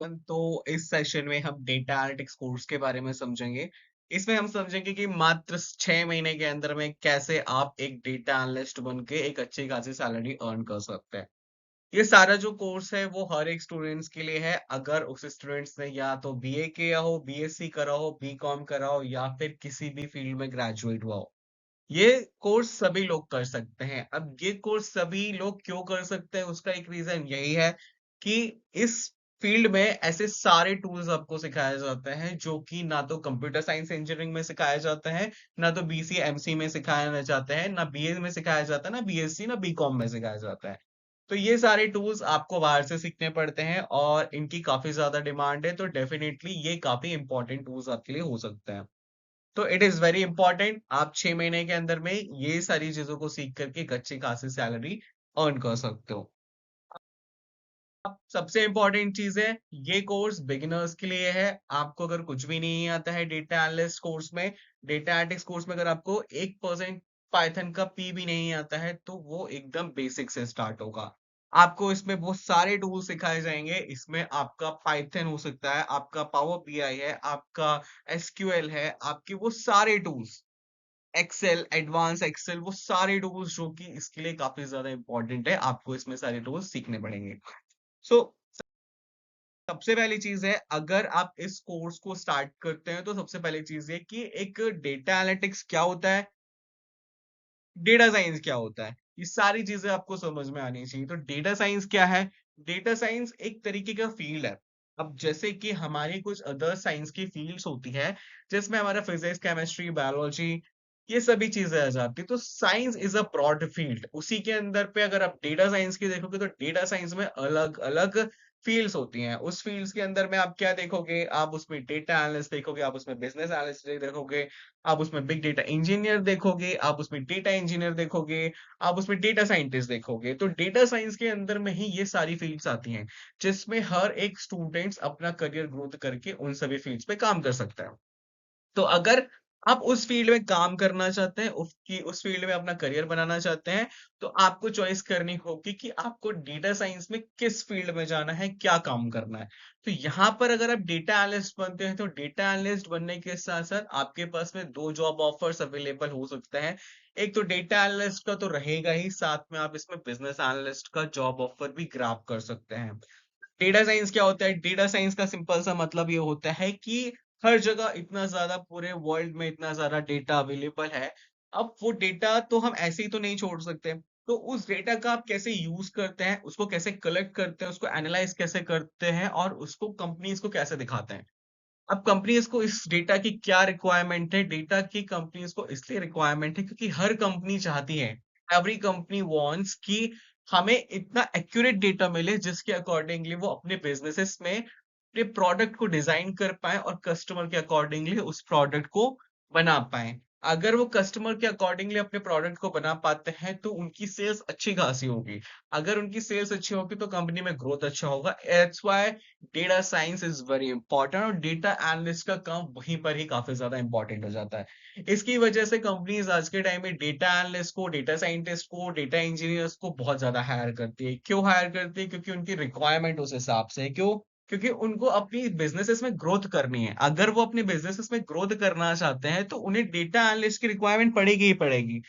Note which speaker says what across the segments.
Speaker 1: तो इस सेशन में हम डेटा एनालिटिक्स कोर्स के बारे में समझेंगे। इसमें हम समझेंगे कि मात्र 6 महीने के अंदर में कैसे आप एक डेटा एनालिस्ट बन के एक अच्छी खासी सैलरी अर्न कर सकते हैं। ये सारा जो कोर्स है वो हर एक स्टूडेंट्स के लिए है। अगर उस स्टूडेंट्स ने या तो बीए किया हो, बीएससी करा हो, बीकॉम करा हो या फिर किसी भी फील्ड में ग्रेजुएट हुआ हो। ये कोर्स सभी लोग कर सकते हैं। अब ये कोर्स सभी लोग क्यों कर सकते हैं, उसका एक रीज़न यही है कि इस फील्ड में ऐसे सारे टूल्स आपको सिखाए जाते हैं, जो कि ना तो कंप्यूटर साइंस इंजीनियरिंग में सिखाए जाते हैं, ना तो बीसीए, एमसीए में सिखाए जाते हैं, ना बीए में सिखाया जाता है, ना बीएससी, ना बीकॉम में सिखाया जाता है। तो ये सारे टूल्स आपको बाहर से सीखने पड़ते हैं और इनकी काफ़ी ज़्यादा डिमांड है, तो डेफ़िनेटली ये काफ़ी इम्पोर्टेंट टूल्स आपके लिए हो सकते हैं। तो इट इज़ वेरी इंपॉर्टेंट आप 6 महीने के अंदर में ये सारी चीज़ों को सीख करके एक अच्छी खासी सैलरी अर्न कर सकते हो। अब सबसे इम्पोर्टेंट चीज़ है, ये कोर्स बिगिनर्स के लिए है। आपको अगर कुछ भी नहीं आता है डेटा एनालिस्ट कोर्स में, डेटा एनालिटिक्स कोर्स में अगर आपको 1% पाइथन का पी भी नहीं आता है, तो वो एकदम बेसिक से स्टार्ट होगा। आपको इसमें वो सारे टूल सिखाए जाएँगे। इसमें आपका पाइथन हो सकता है, आपका पावर बीआई है, आपका एसक्यूएल है, आपके वो सारे टूल्स एक्सेल, एडवांस एक्सेल वो सारे टूल्स जो कि इसके लिए काफ़ी ज़्यादा इम्पोर्टेंट है, आपको इसमें सारे टूल्स सीखने पड़ेंगे। सो सबसे पहली चीज़ है, अगर आप इस कोर्स को स्टार्ट करते हैं, तो सबसे पहली चीज़ ये कि एक डेटा एनालिटिक्स क्या होता है, डेटा साइंस क्या होता है, ये सारी चीज़ें आपको समझ में आनी चाहिए। तो डेटा साइंस क्या है? डेटा साइंस एक तरीके का फ़ील्ड है। अब जैसे कि हमारी कुछ अदर साइंस की फ़ील्ड्स होती है, जिसमें हमारा फिज़िक्स, केमिस्ट्री, बायोलॉजी ये सभी चीज़ें आ जाती हैं। तो science is a broad field. उसी के अंदर पे अगर आप डेटा साइंस की देखोगे, तो डेटा साइंस में अलग-अलग फ़ील्ड्स होती हैं। उस फ़ील्ड्स के अंदर में आप क्या देखोगे? आप उसमें डेटा एनालिस्ट देखोगे, आप उसमें बिज़नेस एनालिस्ट देखोगे, आप उसमें बिग डेटा इंजीनियर देखोगे, आप उसमें डेटा इंजीनियर देखोगे, आप उसमें डेटा साइंटिस्ट देखोगे। तो डेटा साइंस के अंदर में ही ये सारी फ़ील्ड्स आती हैं, जिसमें हर एक स्टूडेंट्स अपना करियर ग्रोथ करके उन सभी फ़ील्ड्स पे काम कर सकता है। तो अगर आप उस फ़ील्ड में काम करना चाहते हैं, उसकी उस फ़ील्ड में अपना करियर बनाना चाहते हैं, तो आपको चॉइस करनी होगी कि आपको डेटा साइंस में किस फ़ील्ड में जाना है, क्या काम करना है। तो यहाँ पर अगर आप डेटा एनालिस्ट बनते हैं, तो डेटा एनालिस्ट बनने के साथ-साथ आपके पास में 2 जॉब ऑफर्स अवेलेबल हो सकते हैं। एक तो डेटा एनालिस्ट का तो रहेगा ही, साथ में आप इसमें बिज़नेस एनालिस्ट का जॉब ऑफर भी ग्रैब कर सकते हैं। डेटा साइंस क्या होता है? डेटा साइंस का सिंपल सा मतलब ये होता है कि हर जगह इतना ज़्यादा पूरे वर्ल्ड में इतना ज़्यादा डेटा अवेलेबल है। अब वो डेटा तो हम ऐसे ही तो नहीं छोड़ सकते। तो उस डेटा का आप कैसे यूज़ करते हैं, उसको कैसे कलेक्ट करते हैं, उसको एनालाइज़ कैसे करते हैं और उसको कंपनीज़ को कैसे दिखाते हैं। अब कंपनीज़ को इस डेटा की क्या रिक्वायरमेंट है? डेटा की कंपनीज़ को इसलिए रिक्वायरमेंट है क्योंकि हर कंपनी चाहती है, एवरी कंपनी वांट्स कि हमें इतना एक्यूरेट डेटा मिले जिसके अकॉर्डिंगली वो अपने बिज़नेसेस में अपने प्रोडक्ट को डिज़ाइन कर पाएँ और कस्टमर के अकॉर्डिंगली उस प्रोडक्ट को बना पाएँ। अगर वो कस्टमर के अकॉर्डिंगली अपने प्रोडक्ट को बना पाते हैं, तो उनकी सेल्स अच्छी खासी होगी। अगर उनकी सेल्स अच्छी होगी, तो कंपनी में ग्रोथ अच्छा होगा। That's why data science is very important और डेटा एनालिस्ट का काम वहीं पर ही काफ़ी ज़्यादा इंपॉर्टेंट हो जाता है। इसकी वजह से कंपनीज़ आज के टाइम में डेटा एनालिस्ट को, डेटा साइंटिस्ट को, डेटा इंजीनियर्स को बहुत ज़्यादा हायर करती है। क्यों हायर करती है? क्योंकि उनकी रिक्वायरमेंट उस हिसाब से है। क्यों? क्योंकि उनको अपनी बिज़नेसेस में ग्रोथ करनी है। अगर वो अपने बिज़नेसेस में ग्रोथ करना चाहते हैं, तो उन्हें डेटा एनालिस्ट की रिक्वायरमेंट पड़ेगी ही पड़ेगी।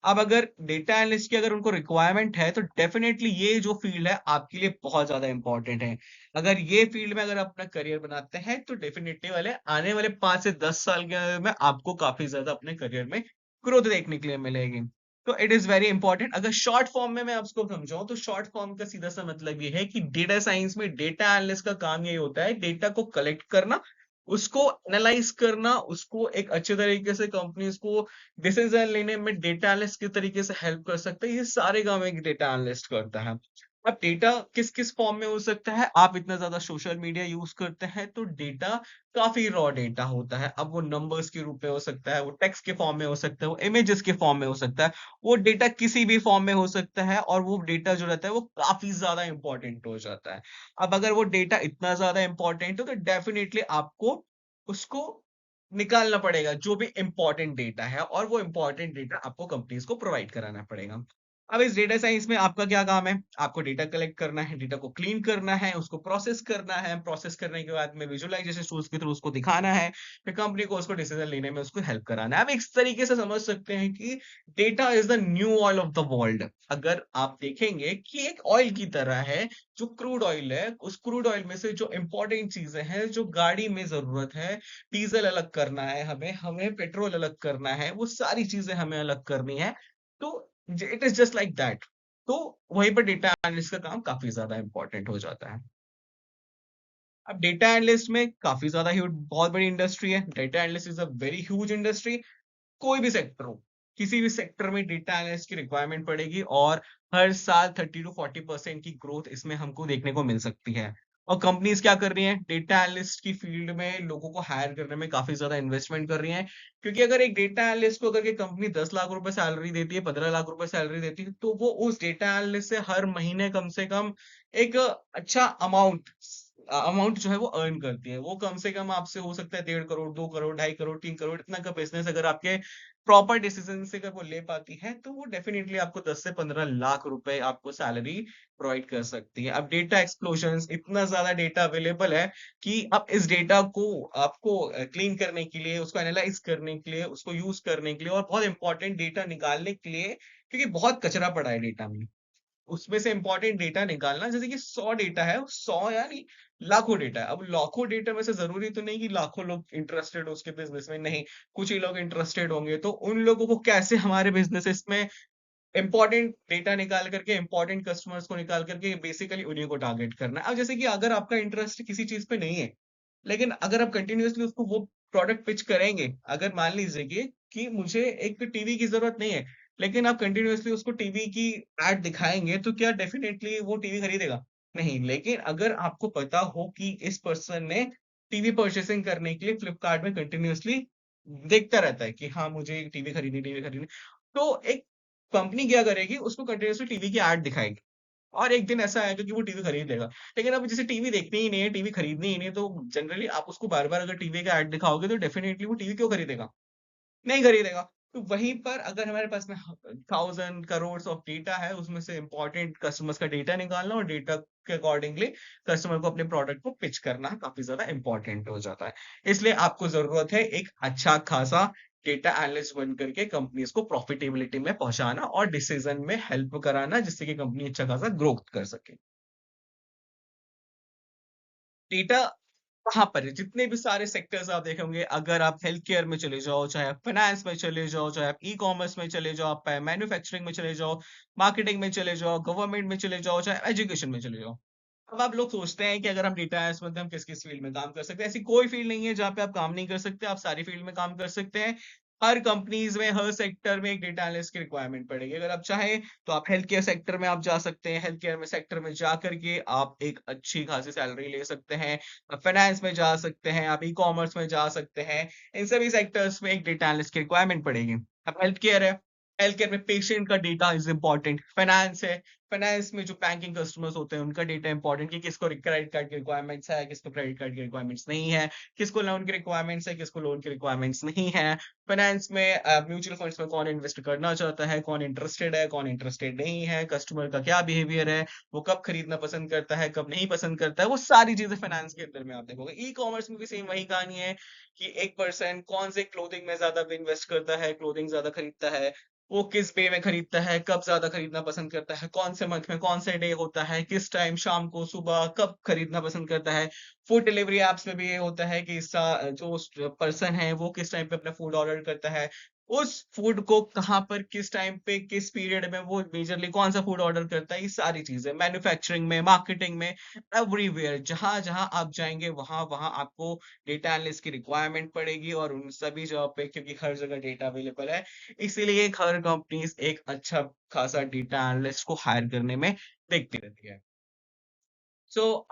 Speaker 1: अब अगर डेटा एनालिस्ट की अगर उनको रिक्वायरमेंट है, तो डेफ़िनेटली ये जो फ़ील्ड है आपके लिए बहुत ज़्यादा इम्पोर्टेंट है। अगर ये फ़ील्ड में अगर आप अपना करियर बनाते हैं, तो डेफ़िनेटली वाले आने वाले 5 से 10 साल के में आपको काफ़ी ज़्यादा अपने करियर में ग्रोथ देखने के लिए मिलेगी। तो इट इज़ वेरी इम्पोर्टेंट। अगर शॉर्ट फ़ॉर्म में मैं आपको समझाऊँ, तो शॉर्ट फ़ॉर्म का सीधा-सा मतलब ये है कि डेटा साइंस में डेटा एनालिस्ट का काम यही होता है, डेटा को कलेक्ट करना, उसको एनालाइज़ करना, उसको एक अच्छे तरीके से कंपनीज़ को डिसीजन लेने में डेटा एनालिस्ट किस तरीके से हेल्प कर सकते हैं, ये सारे काम एक डेटा एनालिस्ट करता है। अब डेटा किस-किस फॉर्म में हो सकता है, आप इतना ज़्यादा सोशल मीडिया यूज़ करते हैं, तो डेटा काफ़ी रॉ डेटा होता है। अब वो नंबर्स के रूप में हो सकता है, वो टेक्स्ट के फॉर्म में हो सकता है, वो इमेजेस के फॉर्म में हो सकता है, वो डेटा किसी भी फॉर्म में हो सकता है और वो डेटा जो रहता है, वो काफ़ी ज़्यादा इम्पोर्टेंट हो जाता है। अब अगर वो डेटा इतना ज़्यादा इम्पोर्टेंट है, तो डेफ़िनिटली आपको उसको निकालना पड़ेगा, जो भी इम्पोर्टेंट डेटा है और वो इम्पोर्टेंट डेटा आपको कंपनीज़ को प्रोवाइड कराना पड़ेगा। अब इस डेटा साइंस में आपका क्या काम है? आपको डेटा कलेक्ट करना है, डेटा को क्लीन करना है, उसको प्रोसेस करना है, प्रोसेस करने के बाद में विजुअलाइजेशन टूल्स के थ्रू उसको दिखाना है, फिर कंपनी को उसको डिसीजन लेने में उसको हेल्प कराना है। आप इस तरीके से समझ सकते हैं कि data is the new oil of the world. अगर आप देखेंगे कि एक ऑयल की तरह है, जो क्रूड ऑयल है, उस क्रूड ऑयल में से जो इंपॉर्टेंट चीजें हैं, जो गाड़ी में जरूरत है, डीजल अलग करना है हमें, हमें पेट्रोल अलग करना है, वो सारी चीजें हमें अलग करनी है। तो it is just like that. तो वहीं पर डेटा एनालिस्ट का काम काफी ज्यादा इंपॉर्टेंट हो जाता है। अब डेटा एनालिस्ट में काफी ज्यादा बहुत बड़ी इंडस्ट्री है। Data analyst is a very huge industry. कोई भी सेक्टर हो, किसी भी सेक्टर में डेटा एनालिस्ट की रिक्वायरमेंट पड़ेगी, और हर साल 30 to 40% की ग्रोथ इसमें हमको देखने को मिल सकती है। और कंपनीज क्या कर रही हैं? डेटा एनालिस्ट की फील्ड में लोगों को हायर करने में काफी ज्यादा इन्वेस्टमेंट कर रही हैं। क्योंकि अगर एक डेटा एनालिस्ट को अगर कंपनी 10 लाख रुपए सैलरी देती है, 15 लाख रुपए सैलरी देती है, तो वो उस डेटा एनालिस्ट से हर महीने कम से कम एक अच्छा अमाउंट जो है वो अर्न करती है। वो कम से कम आपसे हो सकता है 1.5 करोड़, 2 करोड़, 2.5 करोड़, 3 करोड़, इतना का बिजनेस अगर आपके प्रॉपर डिसीजन से अगर वो ले पाती है, तो वो डेफिनेटली आपको 10 से 15 लाख रुपए आपको सैलरी प्रोवाइड कर सकती है। अब डेटा एक्सप्लोजन, इतना ज्यादा डेटा अवेलेबल है कि अब इस डेटा को आपको क्लीन करने के लिए, उसको एनालाइज करने के लिए, उसको यूज करने के लिए, और बहुत इंपॉर्टेंट डेटा निकालने के लिए, क्योंकि बहुत कचरा पड़ा है डेटा में, उसमें से इंपॉर्टेंट डेटा निकालना, जैसे कि 100 डेटा है, 100 यानी लाखों डेटा है। अब लाखों डेटा में से जरूरी तो नहीं कि लाखों लोग इंटरेस्टेड हो उसके बिजनेस में, नहीं, कुछ ही लोग इंटरेस्टेड होंगे। तो उन लोगों को कैसे हमारे बिजनेसेस में इंपॉर्टेंट डेटा निकाल करके, इंपॉर्टेंट कस्टमर्स को निकाल करके बेसिकली उन्हीं को टारगेट करना है। अब जैसे कि अगर आपका इंटरेस्ट किसी चीज पे नहीं है, लेकिन अगर आप कंटिन्यूअसली उसको वो प्रोडक्ट पिच करेंगे, अगर मान लीजिए कि मुझे एक टीवी की जरूरत नहीं है, लेकिन आप कंटिन्यूअसली उसको टीवी की एड दिखाएंगे, तो क्या डेफिनेटली वो टीवी खरीदेगा? नहीं। लेकिन अगर आपको पता हो कि इस पर्सन ने टीवी परचेसिंग करने के लिए फ्लिपकार्ट में कंटिन्यूअसली देखता रहता है कि हाँ मुझे टीवी खरीदनी, तो एक कंपनी क्या करेगी, उसको कंटिन्यूअसली टीवी की एड दिखाएगी, और एक दिन ऐसा आएगा कि वो टीवी खरीद लेगा। लेकिन अब जिसे टीवी देखनी ही नहीं है, टीवी खरीदनी ही नहीं है, तो जनरली आप उसको बार बार अगर टीवी का ऐड दिखाओगे, तो डेफिनेटली वो टीवी क्यों खरीदेगा? नहीं खरीदेगा। तो वहीं पर अगर हमारे पास में 1000 करोड़ ऑफ डेटा है, उसमें से इंपॉर्टेंट कस्टमर्स का डेटा निकालना और डेटा के अकॉर्डिंगली कस्टमर को अपने प्रोडक्ट को पिच करना काफी ज्यादा इंपॉर्टेंट हो जाता है। इसलिए आपको जरूरत है एक अच्छा खासा डेटा एनालिस्ट बन करके कंपनीज को प्रॉफिटेबिलिटी में पहुंचाना और डिसीजन में हेल्प कराना, जिससे कि कंपनी अच्छा खासा ग्रोथ कर सके। डेटा कहाँ पर है? जितने भी सारे सेक्टर्स आप देखे होंगे, अगर आप हेल्थ केयर में चले जाओ, चाहे आप फाइनेंस में चले जाओ, चाहे आप ई कॉमर्स में चले जाओ, आप मैन्युफैक्चरिंग में चले जाओ, मार्केटिंग में चले जाओ, गवर्नमेंट में चले जाओ, चाहे एजुकेशन में चले जाओ। अब आप लोग सोचते हैं कि अगर हम डेटा एनालिस्ट बनते हैं, हम किस-किस फील्ड में काम कर सकते हैं। ऐसी कोई फील्ड नहीं है जहाँ पे आप काम नहीं कर सकते, आप सारी फील्ड में काम कर सकते हैं। हर कंपनीज़ में, हर सेक्टर में एक डेटा एनालिस्ट की रिक्वायरमेंट पड़ेगी। अगर आप चाहें, तो आप हेल्थ केयर सेक्टर में आप जा सकते हैं। हेल्थ केयर में सेक्टर में जा कर के आप एक अच्छी खासी सैलरी ले सकते हैं। आप फाइनेंस में जा सकते हैं, आप ई-कॉमर्स में जा सकते हैं। इन सभी सेक्टर्स में एक डेटा एनालिस्ट की रिक्वायरमेंट पड़ेगी। अब हेल्थ केयर है, हेल्थ केयर में पेशेंट का डेटा इज़ इम्पोर्टेंट। फाइनेंस है, फाइनेंस में जो बैंकिंग कस्टमर्स होते हैं, उनका डेटा इंपॉर्टेंट, कि किसको क्रेडिट कार्ड की रिक्वायरमेंट्स है, किसको क्रेडिट कार्ड की रिक्वायरमेंट्स नहीं है, किसको लोन की रिक्वायरमेंट्स है, किसको लोन की रिक्वायरमेंट्स नहीं है। फाइनेंस में म्यूचुअल फंड्स में कौन इन्वेस्ट करना चाहता है, कौन इंटरेस्टेड है, कौन इंटरेस्टेड नहीं है, कस्टमर का क्या बिहेवियर है, वो कब खरीदना पसंद करता है, कब नहीं पसंद करता है, वो सारी चीजें फाइनेंस के अंदर में आप देखोगे। ई कॉमर्स में भी सेम वही कहानी है कि एक पर्सन कौन से क्लोथिंग में ज्यादा इन्वेस्ट करता है, क्लोथिंग ज्यादा खरीदता है, वो किस वे में खरीदता है, कब ज्यादा खरीदना पसंद करता है, कौन से मंथ में कौन से डे होता है, किस टाइम, शाम को, सुबह, कब खरीदना पसंद करता है। फूड डिलीवरी एप्स में भी ये होता है कि जो पर्सन है वो किस टाइम पे अपना फूड ऑर्डर करता है, उस फूड को कहाँ पर, किस टाइम पे, किस पीरियड में वो मेजरली कौन सा फूड ऑर्डर करता है। ये सारी चीजें मैन्युफैक्चरिंग में, मार्केटिंग में, एवरीवेयर जहां जहां आप जाएंगे, वहां वहां आपको डेटा एनालिस्ट की रिक्वायरमेंट पड़ेगी, और उन सभी जगह पे, क्योंकि हर जगह डेटा अवेलेबल है, इसीलिए हर कंपनीज एक अच्छा खासा डेटा एनालिस्ट को हायर करने में देखती रहती है। सो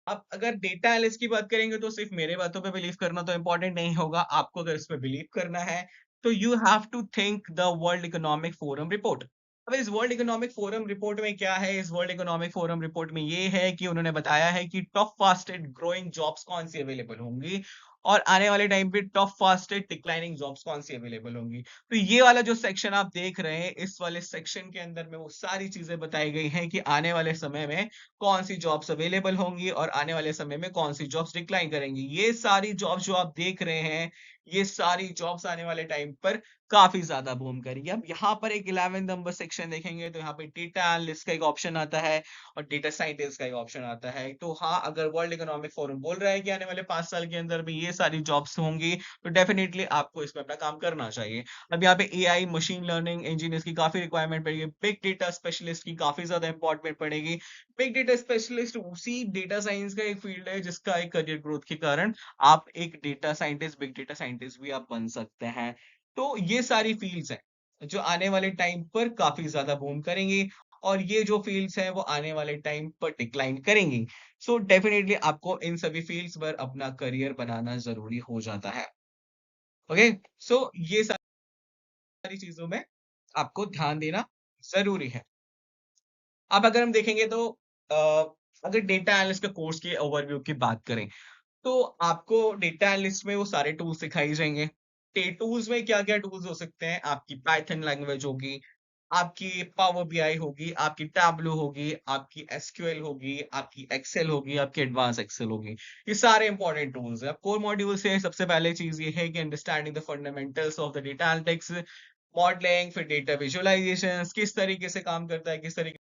Speaker 1: अब अगर डेटा एनालिस्ट की बात करेंगे, तो सिर्फ मेरे बातों पे बिलीव करना तो इम्पोर्टेंट नहीं होगा। आपको अगर इस पे बिलीव करना है, तो you have to think the world economic forum report. अब इस वर्ल्ड इकोनॉमिक फोरम रिपोर्ट में क्या है? इस वर्ल्ड इकोनॉमिक फोरम रिपोर्ट में ये है कि उन्होंने बताया है कि टॉप फास्टेस्ट ग्रोइंग जॉब्स कौन सी अवेलेबल होंगी, और आने वाले टाइम पे टॉप फास्टेस्ट डिक्लाइनिंग जॉब्स कौन सी अवेलेबल होंगी। तो ये वाला जो सेक्शन आप देख रहे हैं, इस वाले सेक्शन के अंदर में वो सारी चीजें बताई गई हैं कि आने वाले समय में कौन सी जॉब्स अवेलेबल होंगी और आने वाले समय में कौन सी जॉब्स डिक्लाइन करेंगी। ये सारी जॉब्स जो आप देख रहे हैं, ये सारी जॉब्स आने वाले टाइम पर काफी ज्यादा बूम करेंगी। अब यहाँ पर एक 11 नंबर सेक्शन देखेंगे तो यहाँ पे डेटा एनालिस्ट का एक ऑप्शन आता है और डेटा साइंटिस्ट का एक ऑप्शन आता है। तो हाँ, अगर वर्ल्ड इकोनॉमिक फोरम बोल रहा है कि आने वाले 5 साल के अंदर भी ये सारी जॉब्स होंगी, तो डेफिनेटली आपको इसमें अपना काम करना चाहिए। अब यहाँ पे एआई, मशीन लर्निंग इंजीनियर्स की काफी रिक्वायरमेंट पड़ेगी, बिग डेटा स्पेशलिस्ट की काफी ज्यादा इंपॉर्टेंट पड़ेगी। बिग डेटा स्पेशलिस्ट उसी डेटा साइंस का एक फील्ड है जिसका एक करियर ग्रोथ के कारण आप एक data scientist, big data scientist भी आप बन सकते हैं। तो ये सारी फील्ड्स हैं जो आने वाले टाइम पर काफी ज्यादा बूम करेंगी और ये जो फील्ड्स हैं वो आने वाले टाइम पर डिक्लाइन करेंगी। सो डेफिनेटली आपको इन सभी फील्ड्स पर अपना करियर बनाना जरूरी हो जाता है। ओके, सो ये सारी चीजों में आपको ध्यान देना जरूरी है। अब अगर हम देखेंगे तो अ, अगर डेटा एनालिस्ट के कोर्स की ओवरव्यू की बात करें तो आपको डेटा एनालिस्ट में वो सारे टूल्स सिखाई जाएंगे। टूल्स में क्या क्या टूल्स हो सकते हैं, आपकी पाइथन लैंग्वेज होगी, आपकी पावर बीआई होगी, आपकी टैबलो होगी, आपकी एसक्यूएल होगी, आपकी एक्सेल होगी, आपकी एडवांस एक्सेल होगी। ये सारे इंपॉर्टेंट टूल्स हैं। अब कोर मॉड्यूल से सबसे पहले चीज ये है कि understanding the fundamentals of the data analytics, modelling, फिर डेटा विजुअलाइजेशन किस तरीके से काम करता है, किस तरीके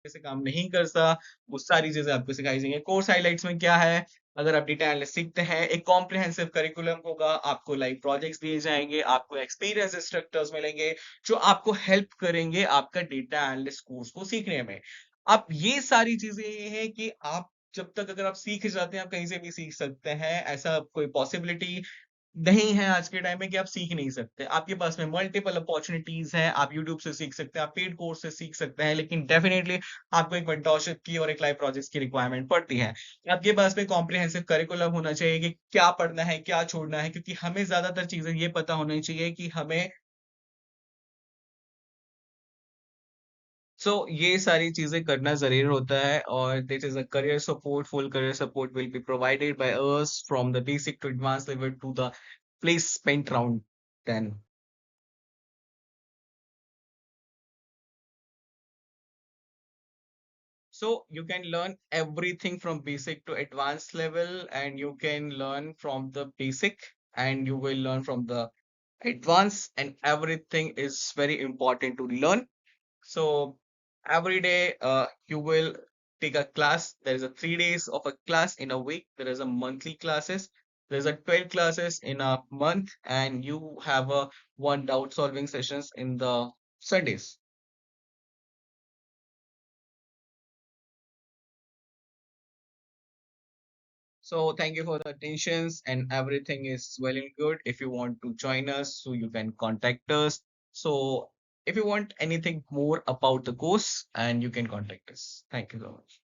Speaker 1: से काम नहीं करता, वो सारी चीजें आपको सिखाई जाएंगी। कोर्स हाइलाइट्स में क्या है, अगर आप डेटा एनालिस्ट सीखते हैं, एक कॉम्प्रिहेंसिव करिकुलम होगा, आपको लाइव प्रोजेक्ट्स दिए जाएंगे, आपको एक्सपीरियंस इंस्ट्रक्टर्स मिलेंगे जो आपको हेल्प करेंगे आपका डेटा एनालिस्ट कोर्स को सीखने में। अब ये सारी चीजें ये है कि आप जब तक अगर आप सीख जाते हैं, आप कहीं से भी सीख सकते हैं, ऐसा कोई पॉसिबिलिटी नहीं है आज के टाइम में कि आप सीख नहीं सकते। आपके पास में मल्टीपल अपॉर्चुनिटीज हैं, आप यूट्यूब से सीख सकते हैं, आप पेड कोर्स से सीख सकते हैं, लेकिन डेफिनेटली आपको एक मेंटरशिप की और एक लाइव प्रोजेक्ट्स की रिक्वायरमेंट पड़ती है। आपके पास में कॉम्प्रिहेंसिव करिकुलम होना चाहिए कि क्या पढ़ना है, क्या छोड़ना है, क्योंकि हमें ज्यादातर चीजें ये पता होनी चाहिए कि हमें ये सारी चीजें करना जरूरी होता है और this is a career support, full career support will be provided by us from the basic to advance level to the placement round 10। So you can learn everything from basic to advanced level, and you can learn from the basic and you will learn from the advanced, and everything is very important to learn. So every day you will take a class. There is a 3 days of a class in a week. There is a monthly classes. There's a 12 classes in a month, and you have a one doubt solving sessions in the Sundays. So thank you for the attentions and everything is well and good. If you want to join us, so you can contact us. So if you want anything more about the course, and you can contact us. Thank you so much.